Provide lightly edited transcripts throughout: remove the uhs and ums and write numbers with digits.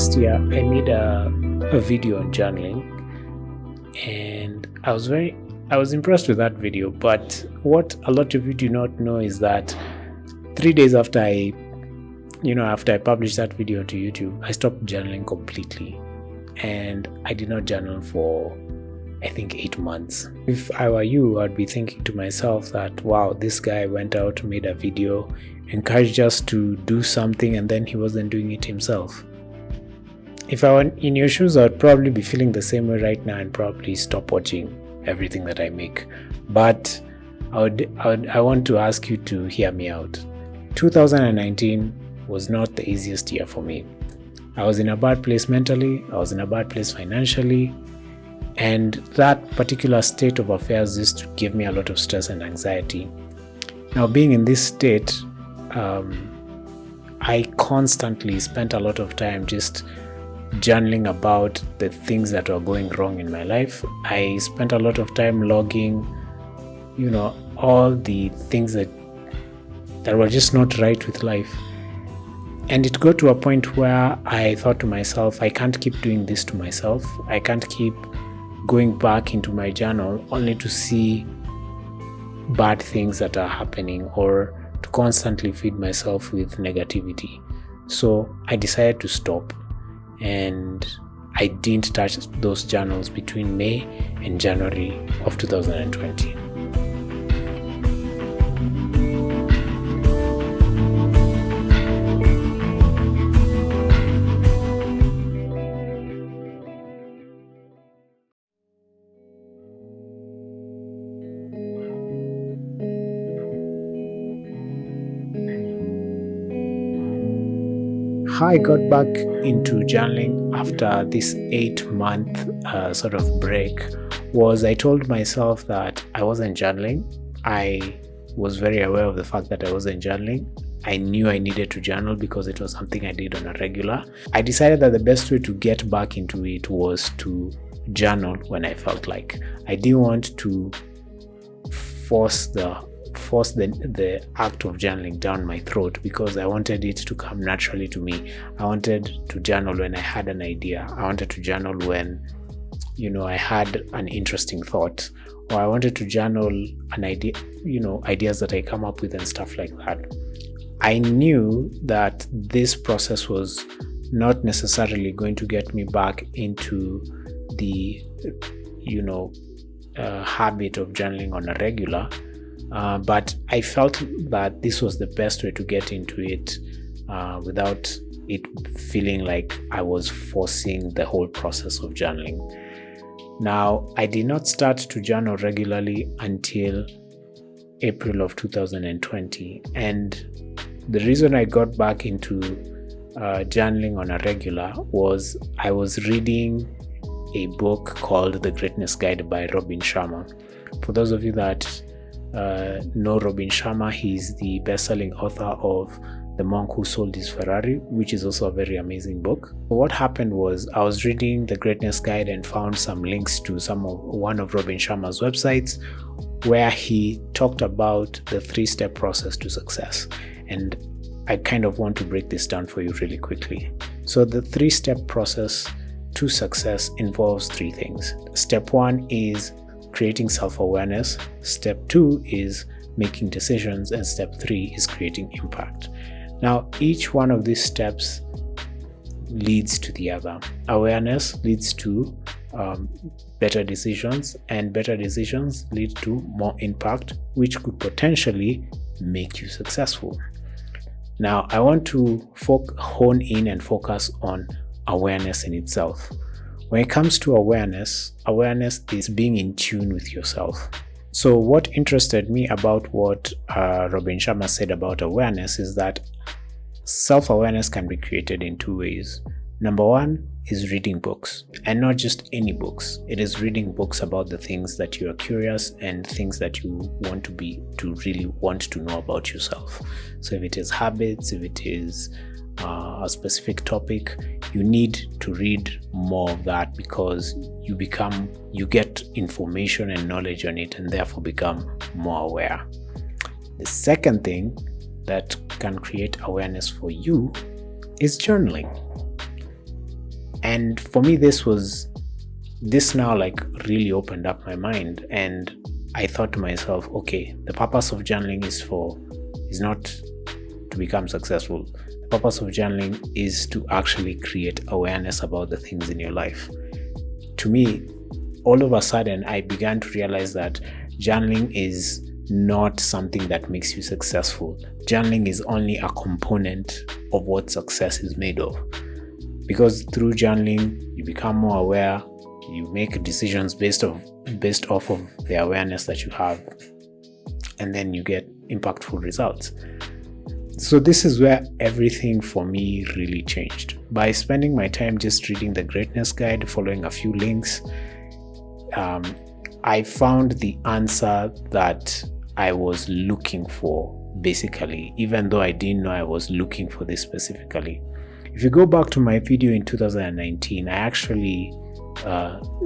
last year I made a video on journaling, and I was impressed with that video. But what a lot of you do not know is that 3 days after I published that video to YouTube, I stopped journaling completely, and I did not journal for I think 8 months. If I were you, I'd be thinking to myself that, wow, this guy went out, made a video, encouraged us to do something, and then he wasn't doing it himself. If I were in your shoes, I'd probably be feeling the same way right now and probably stop watching everything that I make. But I want to ask you to hear me out. 2019 was not the easiest year for me. I was in a bad place mentally, I was in a bad place financially, and that particular state of affairs used to give me a lot of stress and anxiety. Now, being in this state, I constantly spent a lot of time just journaling about the things that were going wrong in my life. I spent a lot of time logging, all the things that were just not right with life. And it got to a point where I thought to myself, I can't keep doing this to myself. I can't keep going back into my journal only to see bad things that are happening or to constantly feed myself with negativity. So I decided to stop, and I didn't touch those journals between May and January of 2020. How I got back into journaling after this 8-month sort of break was I told myself that I wasn't journaling. I was very aware of the fact that I wasn't journaling. I knew I needed to journal because it was something I did on a regular. I decided that the best way to get back into it was to journal when I felt like. I didn't want to force the act of journaling down my throat because I wanted it to come naturally to me. I wanted to journal when I had an idea. I wanted to journal when I had an interesting thought, or I wanted to journal an idea, ideas that I come up with and stuff like that. I knew that this process was not necessarily going to get me back into the habit of journaling on a regular. But I felt that this was the best way to get into it without it feeling like I was forcing the whole process of journaling. Now, I did not start to journal regularly until April of 2020. And the reason I got back into journaling on a regular was I was reading a book called The Greatness Guide by Robin Sharma. For those of you that know Robin Sharma, he's the best-selling author of The Monk Who Sold His Ferrari, which is also a very amazing book. What happened was I was reading The Greatness Guide and found some links to one of Robin Sharma's websites where he talked about the 3-step process to success. And I kind of want to break this down for you really quickly. So the 3-step process to success involves 3 things. Step 1 is creating self-awareness. Step 2 is making decisions, and step 3 is creating impact. Now, each one of these steps leads to the other. Awareness leads to better decisions, and better decisions lead to more impact, which could potentially make you successful. Now, I want to hone in and focus on awareness in itself. When it comes to awareness is being in tune with yourself. So what interested me about what Robin Sharma said about awareness is that self-awareness can be created in 2 ways. Number 1 is reading books, and not just any books. It is reading books about the things that you are curious and things that you want to really want to know about yourself. So if it is habits, if it is a specific topic, you need to read more of that because you get information and knowledge on it and therefore become more aware. The second thing that can create awareness for you is journaling. And for me, this now like really opened up my mind, and I thought to myself, okay, the purpose of journaling is not to become successful. The purpose of journaling is to actually create awareness about the things in your life. To me, all of a sudden, I began to realize that journaling is not something that makes you successful. Journaling is only a component of what success is made of. Because through journaling, you become more aware, you make decisions based off of the awareness that you have, and then you get impactful results. So this is where everything for me really changed. By spending my time just reading the Greatness Guide, following a few links, I found the answer that I was looking for, basically, even though I didn't know I was looking for this specifically. If you go back to my video in 2019, I actually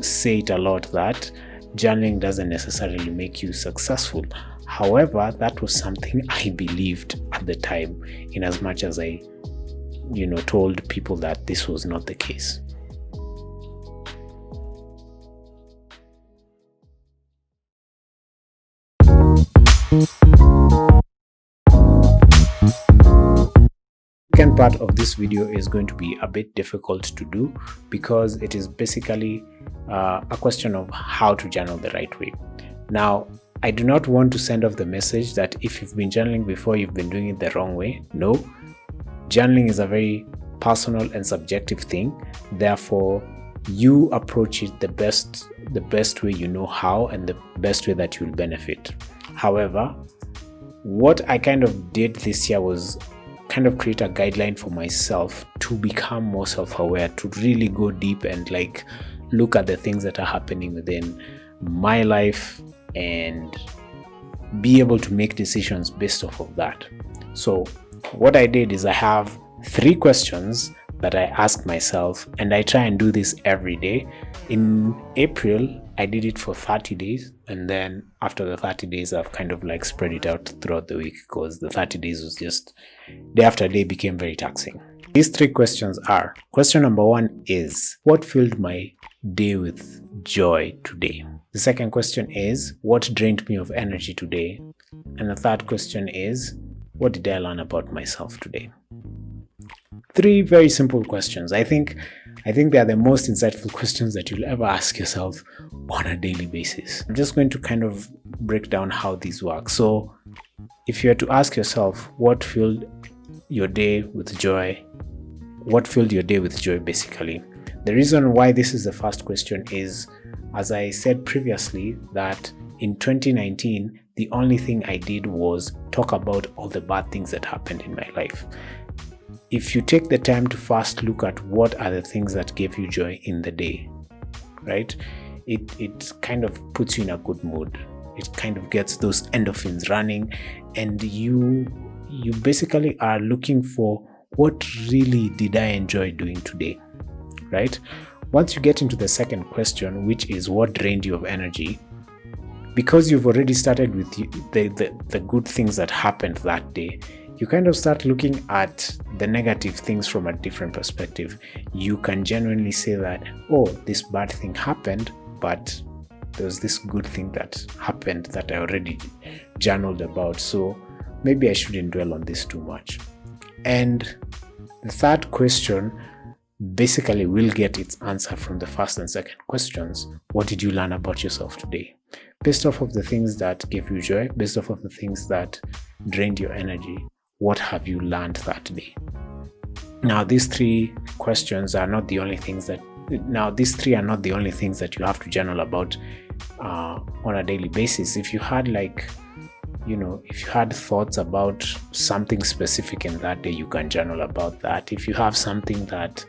say it a lot that journaling doesn't necessarily make you successful. However, that was something I believed at the time, in as much as I, told people that this was not the case. The second part of this video is going to be a bit difficult to do because it is basically a question of how to journal the right way. Now, I do not want to send off the message that if you've been journaling before, you've been doing it the wrong way. No, journaling is a very personal and subjective thing. Therefore, you approach it the best way you know how, and the best way that you'll benefit. However, what I kind of did this year was kind of create a guideline for myself to become more self-aware, to really go deep and like look at the things that are happening within my life and be able to make decisions based off of that. So what I did is I have 3 questions that I ask myself, and I try and do this every day. In April, I did it for 30 days, and then after the 30 days, I've kind of like spread it out throughout the week, because the 30 days was just day after day became very taxing. These 3 questions are: question number 1 is, what filled my day with joy today? The second question is, what drained me of energy today? And the third question is, what did I learn about myself today? 3 very simple questions. I think they are the most insightful questions that you'll ever ask yourself on a daily basis. I'm just going to kind of break down how these work. So if you were to ask yourself, what filled your day with joy? What filled your day with joy, basically? The reason why this is the first question is, as I said previously, that in 2019, the only thing I did was talk about all the bad things that happened in my life. If you take the time to first look at what are the things that gave you joy in the day, right? It kind of puts you in a good mood. It kind of gets those endorphins running, and you basically are looking for, what really did I enjoy doing today, right? Once you get into the second question, which is what drained you of energy, because you've already started with the good things that happened that day, you kind of start looking at the negative things from a different perspective. You can genuinely say that, oh, this bad thing happened, but there's this good thing that happened that I already journaled about, so maybe I shouldn't dwell on this too much. And the third question basically will get its answer from the first and second questions. What did you learn about yourself today? Based off of the things that gave you joy, based off of the things that drained your energy, what have you learned that day? Now, these 3 questions are not the only things that, these 3 are not the only things that you have to journal about on a daily basis. If you had if you had thoughts about something specific in that day, you can journal about that. If you have something that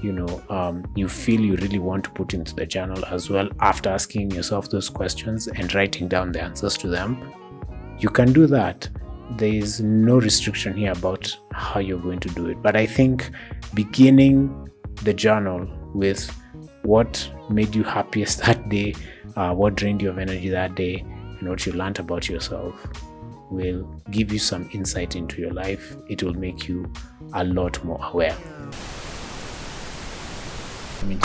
you feel you really want to put into the journal as well, after asking yourself those questions and writing down the answers to them, you can do that. There is no restriction here about how you're going to do it. But I think beginning the journal with what made you happiest that day, what drained you of energy that day, and what you learned about yourself will give you some insight into your life. It will make you a lot more aware. Let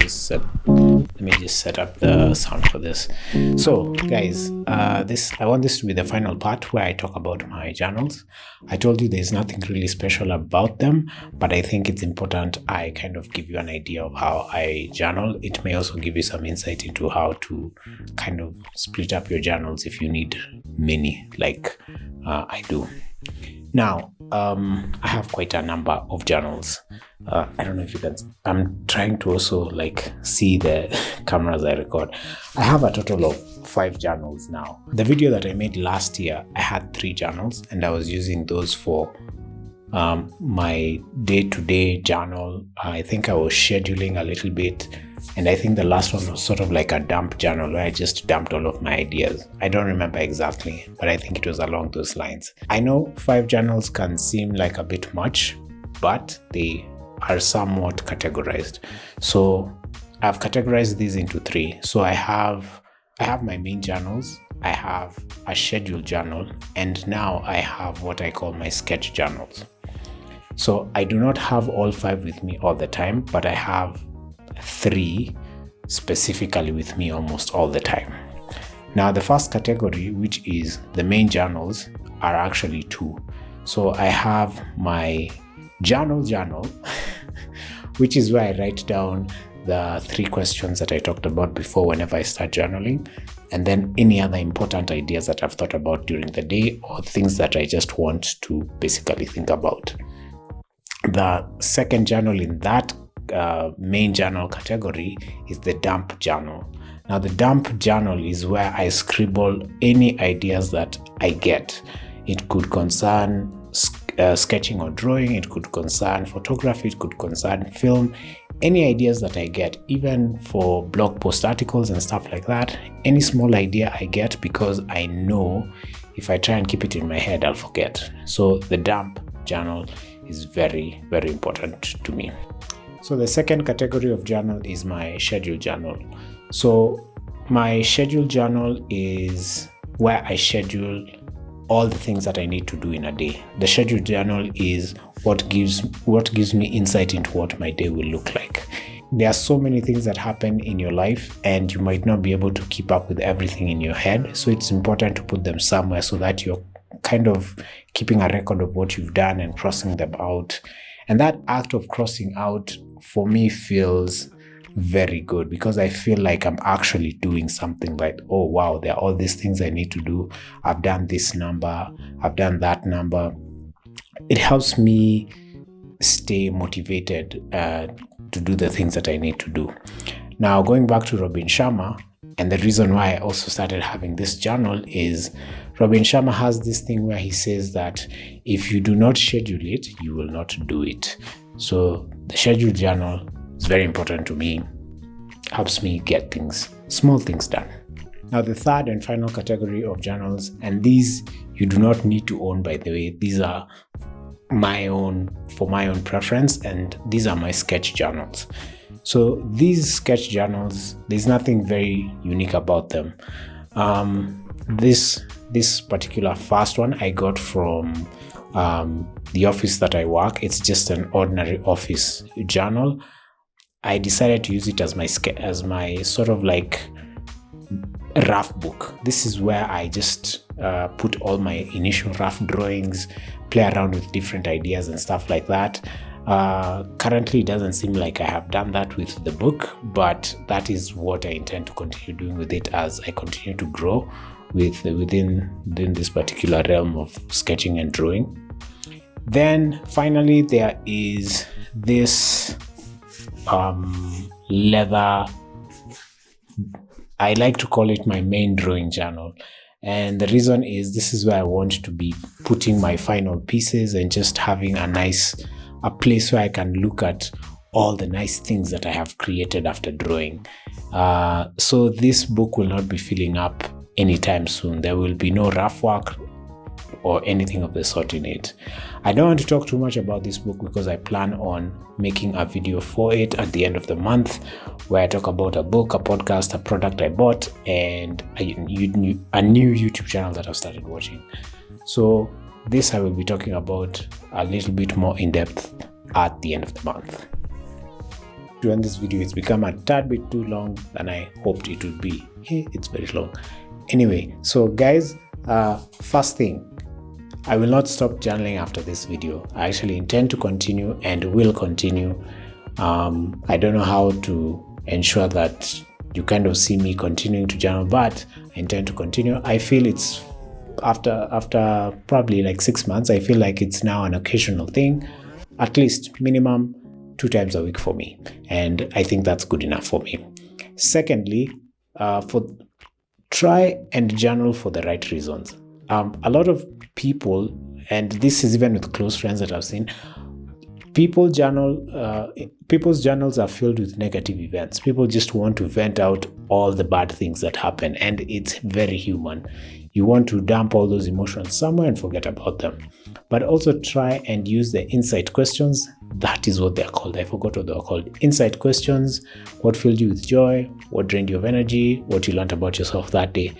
me just set up the sound for this. So guys, I want this to be the final part where I talk about my journals. I told you there's nothing really special about them, but I think it's important I kind of give you an idea of how I journal. It may also give you some insight into how to kind of split up your journals if you need many, like I do. Now, I have quite a number of journals. I don't know if you can. I'm trying to also like see the cameras I record. I have a total of 5 journals now. The video that I made last year, I had 3 journals, and I was using those for my day-to-day journal. I think I was scheduling a little bit, and I think the last one was sort of like a dump journal where I just dumped all of my ideas. I don't remember exactly, but I think it was along those lines. I know 5 journals can seem like a bit much, but they are somewhat categorized. So I've categorized these into 3. So I have my main journals, I have a scheduled journal, and now I have what I call my sketch journals. So I do not have all 5 with me all the time, but I have 3 specifically with me almost all the time. Now the first category, which is the main journals, are actually 2. So I have my journal, which is where I write down the 3 questions that I talked about before whenever I start journaling, and then any other important ideas that I've thought about during the day or things that I just want to basically think about. The second journal in that main journal category is the dump journal. Now the dump journal is where I scribble any ideas that I get. It could concern sketching or drawing, it could concern photography, it could concern film, any ideas that I get, even for blog post articles and stuff like that. Any small idea I get, because I know if I try and keep it in my head, I'll forget. So the dump journal is very, very important to me. So the second category of journal is my schedule journal. So my schedule journal is where I schedule all the things that I need to do in a day. The schedule journal is what gives me insight into what my day will look like. There are so many things that happen in your life, and you might not be able to keep up with everything in your head. So it's important to put them somewhere so that you're kind of keeping a record of what you've done and crossing them out. And that act of crossing out for me feels very good, because I feel like I'm actually doing something. Like, oh wow, there are all these things I need to do. I've done this number, I've done that number. It helps me stay motivated to do the things that I need to do. Now, going back to Robin Sharma, and the reason why I also started having this journal is Robin Sharma has this thing where he says that if you do not schedule it, you will not do it. So the schedule journal is very important to me. Helps me get small things done. Now the third and final category of journals, and these you do not need to own, by the way, these are for my own preference, and these are my sketch journals. So these sketch journals, there's nothing very unique about them. This particular first one I got from the office that I work. It's just an ordinary office journal. I decided to use it as my sort of like rough book. This is where I just put all my initial rough drawings, play around with different ideas and stuff like that. Currently, it doesn't seem like I have done that with the book, but that is what I intend to continue doing with it as I continue to grow within this particular realm of sketching and drawing. Then finally, there is this leather, I like to call it my main drawing journal. And the reason is this is where I want to be putting my final pieces and just having a place where I can look at all the nice things that I have created after drawing. So this book will not be filling up anytime soon. There will be no rough work or anything of the sort in it. I don't want to talk too much about this book because I plan on making a video for it at the end of the month where I talk about a book, a podcast, a product I bought, and a new YouTube channel that I've started watching. So this I will be talking about a little bit more in depth at the end of the month. to end this video. It's become a tad bit too long than I hoped it would be. Hey, it's very long. Anyway, so guys, first thing, I will not stop journaling after this video. I actually intend to continue and will continue. I don't know how to ensure that you kind of see me continuing to journal, but I intend to continue. I feel it's after probably like 6 months, I feel like it's now an occasional thing, at least minimum 2 times a week for me, and I think that's good enough for me. Secondly, try and journal for the right reasons. A lot of people, and this is even with close friends that I've seen, people's journals are filled with negative events. People just want to vent out all the bad things that happen, and it's very human. You want to dump all those emotions somewhere and forget about them. But also try and use the insight questions. That is what they're called. I forgot what they were called. Insight questions. What filled you with joy? What drained you of energy? What you learned about yourself that day?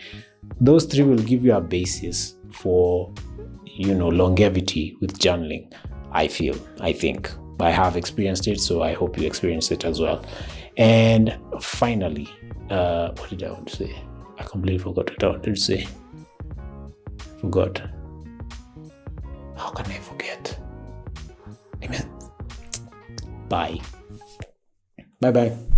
Those 3 will give you a basis for, longevity with journaling. I think. I have experienced it, so I hope you experience it as well. And finally, what did I want to say? I completely forgot what I wanted to say. Forgot. How can I forget? Amen. Bye. Bye-bye.